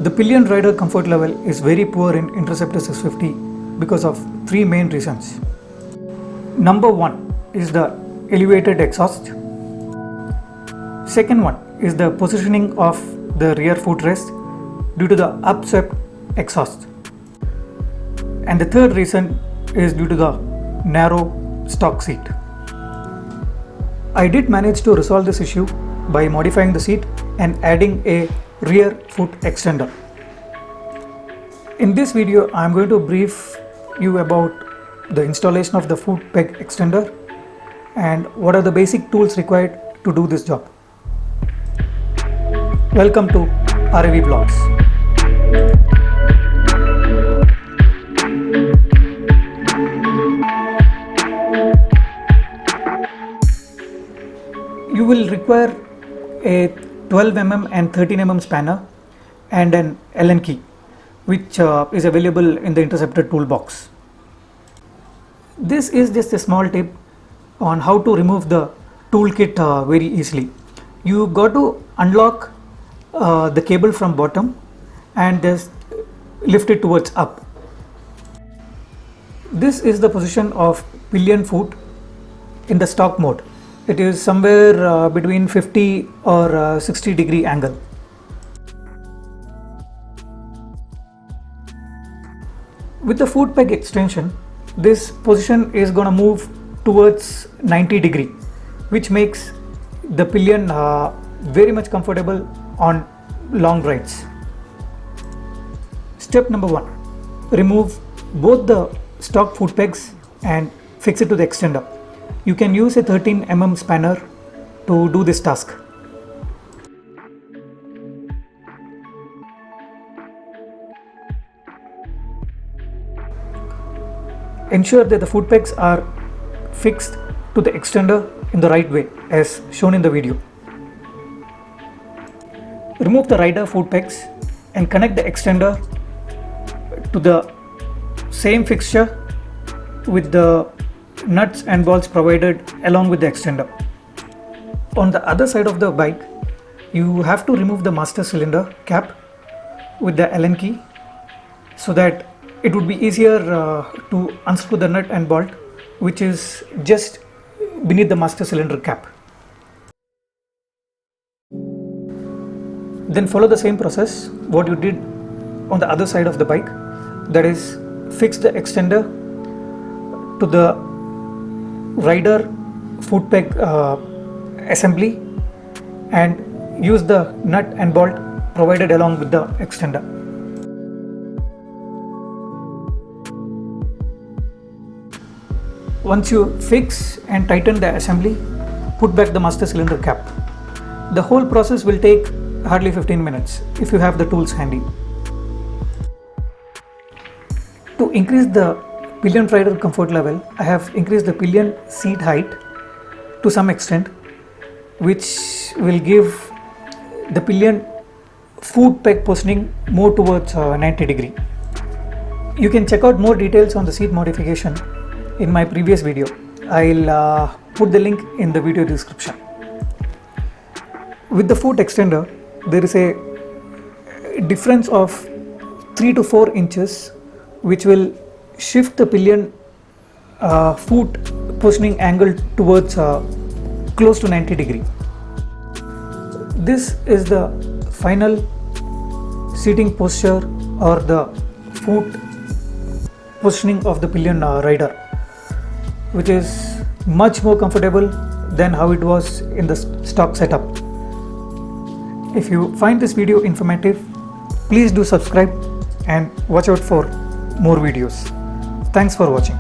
The pillion rider comfort level is very poor in Interceptor 650 because of three main reasons. Number one is the elevated exhaust. Second one is the positioning of the rear footrest due to the upswept exhaust. And the third reason is due to the narrow stock seat. I did manage to resolve this issue by modifying the seat and adding a rear foot extender. In this video, I am going to brief you about the installation of the foot peg extender and what are the basic tools required to do this job. Welcome to RAV Vlogs. You will require a 12 mm and 13 mm spanner and an Allen key, which is available in the Interceptor toolbox. This is just a small tip on how to remove the toolkit very easily. You got to unlock the cable from bottom and just lift it towards up. This is the position of pillion foot in the stock mode. It is somewhere between 50 or 60 degree angle. With the foot peg extension, this position is going to move towards 90 degree, which makes the pillion very much comfortable on long rides. Step number one, remove both the stock foot pegs and fix it to the extender. You can use a 13 mm spanner to do this task. Ensure that the foot pegs are fixed to the extender in the right way as shown in the video. Remove the rider foot pegs and connect the extender to the same fixture with the nuts and bolts provided along with the extender. On the other side of the bike, you have to remove the master cylinder cap with the Allen key so that it would be easier to unscrew the nut and bolt, which is just beneath the master cylinder cap. Then follow the same process what you did on the other side of the bike, that is, fix the extender to the rider foot peg assembly and use the nut and bolt provided along with the extender. Once you fix and tighten the assembly, put back the master cylinder cap. The whole process will take hardly 15 minutes if you have the tools handy. To increase the pillion rider comfort level, I have increased the pillion seat height to some extent, which will give the pillion foot peg positioning more towards 90 degree. You can check out more details on the seat modification in my previous video. I'll put the link in the video description. With the foot extender, there is a difference of 3 to 4 inches, which will shift the pillion foot positioning angle towards close to 90 degree. This is the final seating posture or the foot positioning of the pillion rider, which is much more comfortable than how it was in the stock setup. If you find this video informative, please do subscribe and watch out for more videos. Thanks for watching.